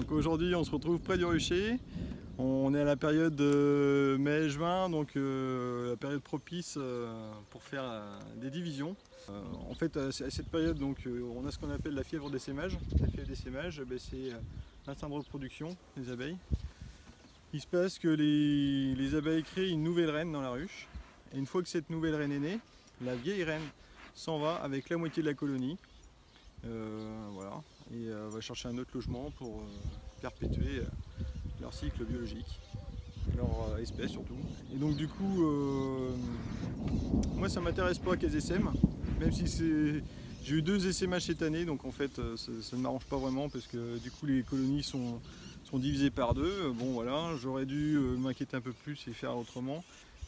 Donc aujourd'hui on se retrouve près du rucher. On est à la période de mai-juin, donc la période propice pour faire des divisions. En fait à cette période donc, on a ce qu'on appelle la fièvre d'essaimage. La fièvre d'essaimage, c'est l'instinct de reproduction des abeilles. Il se passe que les abeilles créent une nouvelle reine dans la ruche. Et une fois que cette nouvelle reine est née, la vieille reine s'en va avec la moitié de la colonie. Voilà, et va chercher un autre logement pour perpétuer leur cycle biologique, leur espèce surtout. Et donc du coup, moi ça m'intéresse pas qu'elles essaiment, même si j'ai eu 2 essaimages cette année, donc en fait ça ne m'arrange pas vraiment parce que du coup les colonies sont divisées par 2. Bon voilà, j'aurais dû m'inquiéter un peu plus et faire autrement,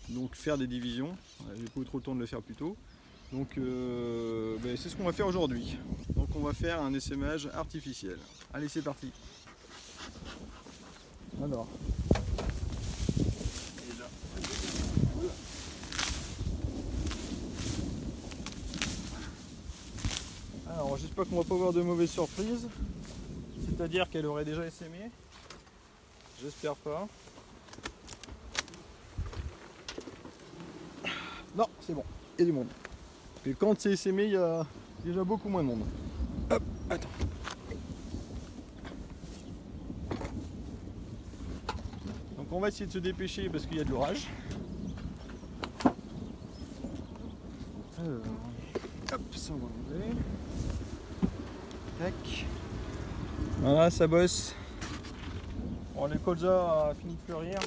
donc faire des divisions. J'ai pas eu trop le temps de le faire plus tôt. Donc c'est ce qu'on va faire aujourd'hui. Donc on va faire un essaimage artificiel. Allez, c'est parti. Alors. Alors j'espère qu'on va pas avoir de mauvaises surprises. C'est-à-dire qu'elle aurait déjà essaimé. J'espère pas. Non, c'est bon, il y a du monde. Et quand c'est essaimé, il y a déjà beaucoup moins de monde. Hop, attends. Donc on va essayer de se dépêcher parce qu'il y a de l'orage. Alors, hop, ça on va enlever. Tac. Voilà, ça bosse. Bon, le colza a fini de fleurir.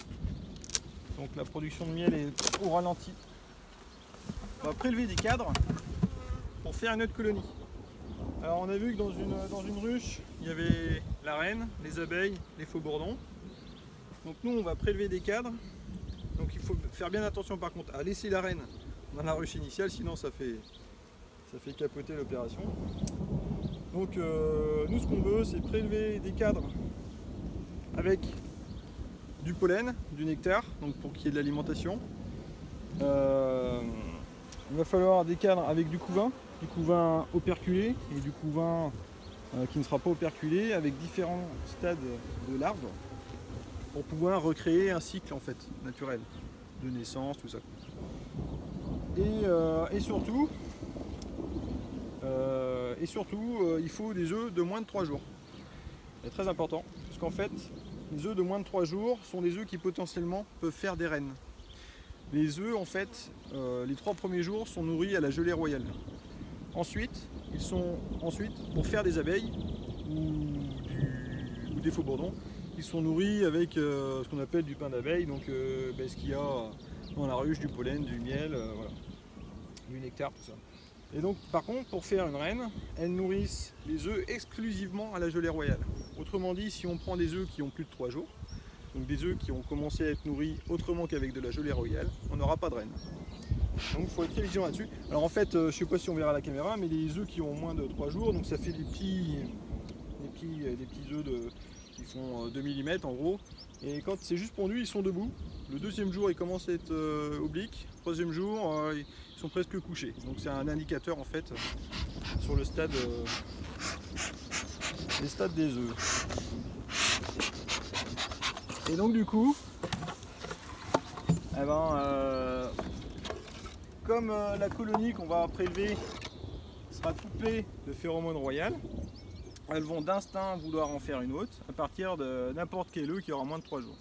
Donc la production de miel est au ralenti. On va prélever des cadres pour faire une autre colonie. Alors on a vu que dans une ruche, il y avait la reine, les abeilles, les faux bourdons. Donc nous on va prélever des cadres. Donc il faut faire bien attention par contre à laisser la reine dans la ruche initiale, sinon ça fait capoter l'opération. Donc nous ce qu'on veut c'est prélever des cadres avec du pollen, du nectar, donc pour qu'il y ait de l'alimentation. Il va falloir des cadres avec du couvain operculé et du couvain qui ne sera pas operculé, avec différents stades de larves pour pouvoir recréer un cycle en fait naturel de naissance, tout ça. Et surtout, il faut des œufs de moins de 3 jours. C'est très important parce qu'en fait, les œufs de moins de 3 jours sont des œufs qui potentiellement peuvent faire des reines. Les œufs, en fait, les 3 premiers jours sont nourris à la gelée royale. Ensuite, pour faire des abeilles ou des faux bourdons, ils sont nourris avec ce qu'on appelle du pain d'abeille, donc ce qu'il y a dans la ruche, du pollen, du miel, voilà, du nectar, tout ça. Et donc, par contre, pour faire une reine, elles nourrissent les œufs exclusivement à la gelée royale. Autrement dit, si on prend des œufs qui ont plus de 3 jours, donc des œufs qui ont commencé à être nourris autrement qu'avec de la gelée royale, on n'aura pas de reine. Donc il faut être très vigilant là-dessus. Alors en fait, je ne sais pas si on verra à la caméra, mais les œufs qui ont moins de 3 jours, donc ça fait des petits œufs qui font 2 mm en gros. Et quand c'est juste pondu, ils sont debout. Le 2e jour, ils commencent à être obliques. Le 3e jour, ils sont presque couchés. Donc c'est un indicateur en fait sur le stade, les stades des œufs. Et donc du coup, comme la colonie qu'on va prélever sera couplée de phéromones royales, elles vont d'instinct vouloir en faire une autre à partir de n'importe quel œuf qui aura moins de 3 jours.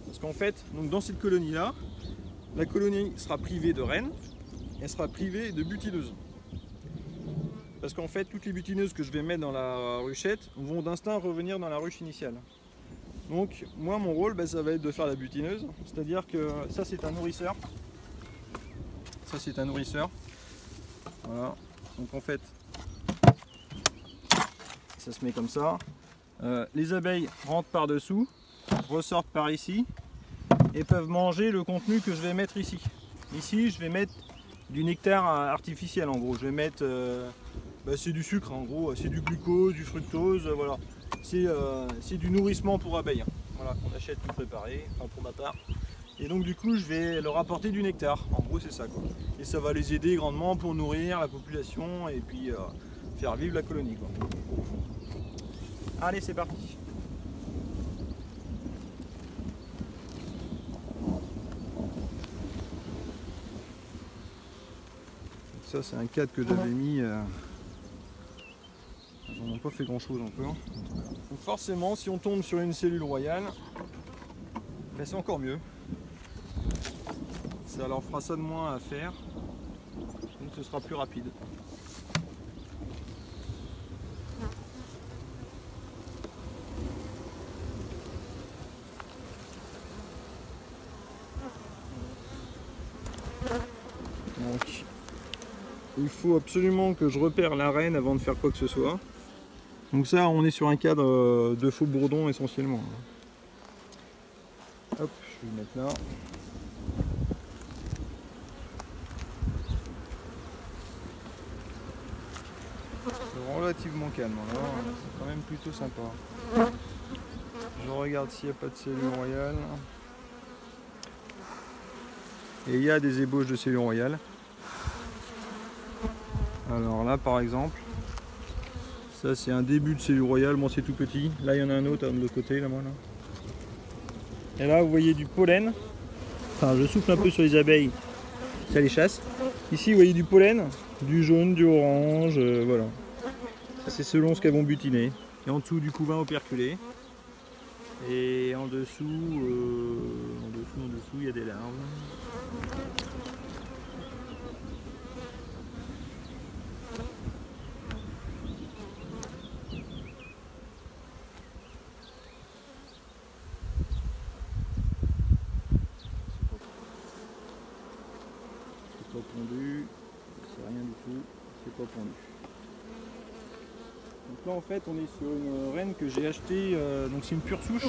Parce qu'en fait, donc dans cette colonie-là, la colonie sera privée de reines, elle sera privée de butineuses. Parce qu'en fait, toutes les butineuses que je vais mettre dans la ruchette vont d'instinct revenir dans la ruche initiale. Donc moi mon rôle ça va être de faire la butineuse, c'est-à-dire que ça c'est un nourrisseur. Ça c'est un nourrisseur. Voilà. Donc en fait ça se met comme ça. Les abeilles rentrent par dessous, ressortent par ici et peuvent manger le contenu que je vais mettre ici. Ici je vais mettre du nectar artificiel en gros. Je vais mettre c'est du sucre en gros, c'est du glucose, du fructose, voilà. C'est du nourrissement pour abeilles, voilà, qu'on achète tout préparé, enfin pour ma part. Et donc du coup je vais leur apporter du nectar, en gros c'est ça quoi. Et ça va les aider grandement pour nourrir la population et puis faire vivre la colonie quoi. Allez, c'est parti. Ça, c'est un cadre que j'avais mis. On n'a pas fait grand chose encore. Donc forcément, si on tombe sur une cellule royale, ben c'est encore mieux. Ça leur fera ça de moins à faire. Donc ce sera plus rapide. Donc, il faut absolument que je repère la reine avant de faire quoi que ce soit. Donc ça, on est sur un cadre de faux bourdon essentiellement. Hop, je vais le mettre là. C'est relativement calme, là, c'est quand même plutôt sympa. Je regarde s'il n'y a pas de cellule royale. Et il y a des ébauches de cellules royales. Alors là par exemple, ça c'est un début de cellule royale, bon c'est tout petit. Là il y en a un autre de l'autre côté, là, voilà. Et là vous voyez du pollen. Enfin je souffle un peu sur les abeilles, ça les chasse. Ici vous voyez du pollen, du jaune, du orange, voilà. C'est selon ce qu'elles vont butiner. Et en dessous du couvain operculé. Et en dessous, il y a des larves. C'est pas pondu, c'est rien du tout, c'est pas pondu. Donc là en fait on est sur une reine que j'ai achetée, donc c'est une pure souche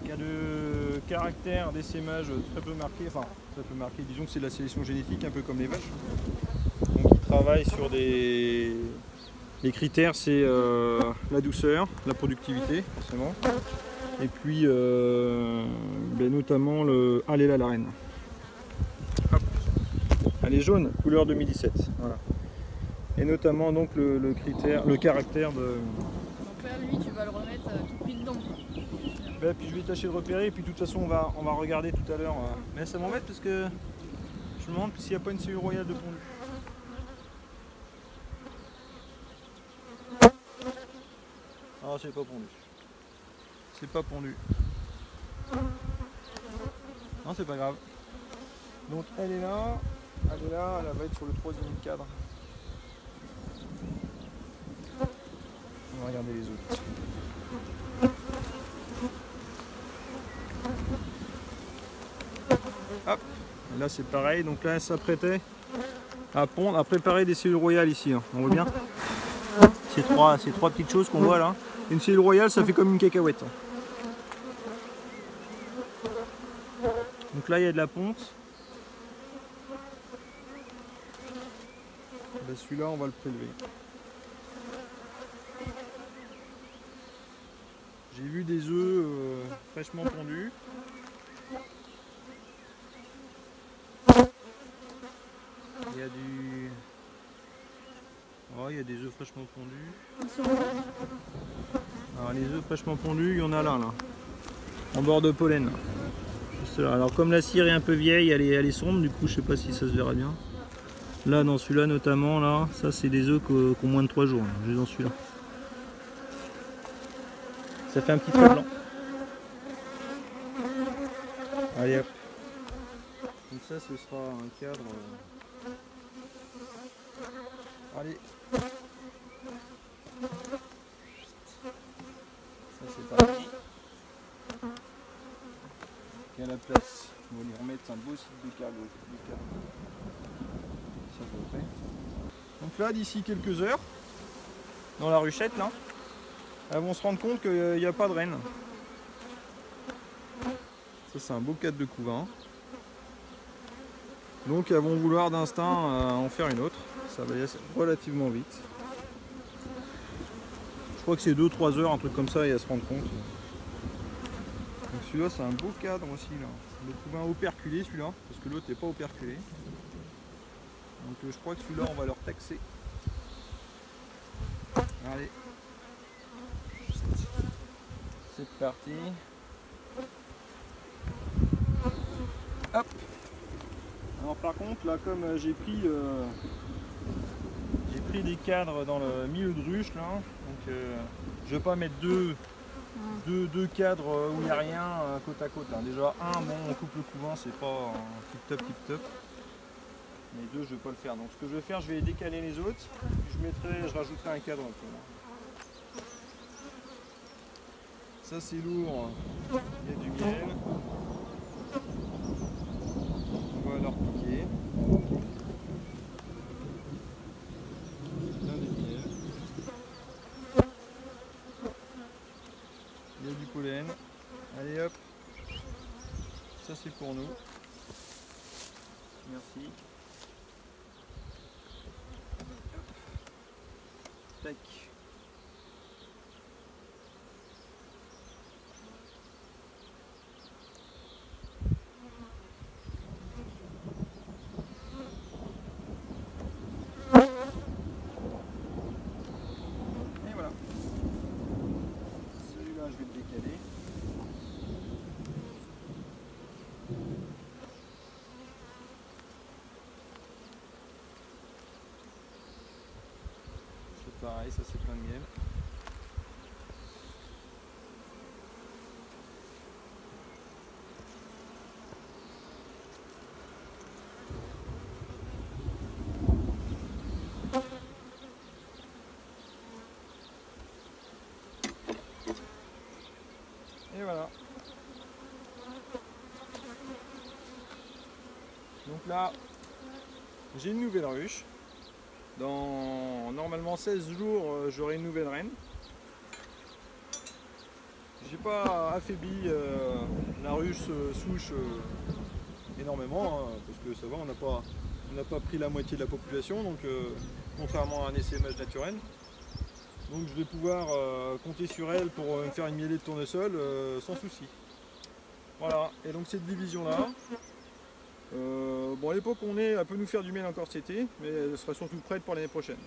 qui a de caractère d'essaimage très peu marqué, enfin très peu marqué, disons que c'est de la sélection génétique un peu comme les vaches. Donc ils travaillent sur des... Les critères c'est la douceur, la productivité forcément, et puis ben, notamment le... Ah, elle est là la reine. Hop. Elle est jaune, couleur 2017. Voilà. Et notamment donc le critère, le caractère de... Donc là lui tu vas le remettre tout pris dedans. Ben, puis je vais tâcher de repérer et puis de toute façon on va regarder tout à l'heure. Mais ça m'embête parce que je me demande s'il n'y a pas une cellule royale de pondu. Ah c'est pas pondu. C'est pas pondu. Non c'est pas grave. Donc elle est là, elle va être sur le troisième cadre. On va regarder les autres. Hop, et là c'est pareil, donc là elle s'apprêtait à pondre, à préparer des cellules royales ici, hein. On voit bien ces trois petites choses qu'on voit là. Une cellule royale ça fait comme une cacahuète. Donc là il y a de la ponte. Ben, celui-là on va le prélever. J'ai vu des œufs fraîchement pondus. Il y a du... Oh, il y a des œufs fraîchement pondus. Alors les œufs fraîchement pondus, il y en a là, en bord de pollen. Juste là. Alors comme la cire est un peu vieille, elle est sombre, du coup je sais pas si ça se verra bien. Là dans celui-là notamment, là, ça c'est des œufs qui ont moins de 3 jours, là, juste dans celui-là. Ça fait un petit trait blanc. Allez hop. Donc ça ce sera un cadre. Allez. Ça c'est parti. Et à la place, on va lui remettre un beau site de cargo. Ça peut faire. Donc là d'ici quelques heures, dans la ruchette là, elles vont se rendre compte qu'il n'y a pas de reine. Ça c'est un beau cadre de couvain. Donc elles vont vouloir d'instinct en faire une autre. Ça va y aller relativement vite. Je crois que c'est 2-3 heures, un truc comme ça, et elles se rendent compte. Donc celui-là c'est un beau cadre aussi là. Le couvain operculé celui-là, parce que l'autre n'est pas operculé. Donc je crois que celui-là on va leur taxer. Allez. C'est parti. Hop. Alors par contre là, comme j'ai pris des cadres dans le milieu de ruche là, donc je vais pas mettre deux cadres où il n'y a rien côte à côte. Hein. Déjà un, bon, on coupe le couvent, c'est pas tip top. Mais deux, je vais pas le faire. Donc ce que je vais faire, je vais décaler les autres. Puis je rajouterai un cadre. Ça c'est lourd. Il y a du miel. On va leur piquer. Plein de miel. Il y a du pollen. Allez hop. Ça c'est pour nous. Merci. Tac. Et voilà. Celui-là, je vais le décaler. C'est pareil, ça c'est plein de miel. Et voilà. Donc là, j'ai une nouvelle ruche. Dans normalement 16 jours, j'aurai une nouvelle reine. J'ai pas affaibli la ruche souche énormément, hein, parce que ça va, on n'a pas pris la moitié de la population, donc contrairement à un essaimage naturel. Donc je vais pouvoir compter sur elle pour me faire une mielée de tournesol sans souci. Voilà, et donc cette division là, bon à l'époque on est, elle peut nous faire du miel encore cet été, mais elle sera surtout prête pour l'année prochaine.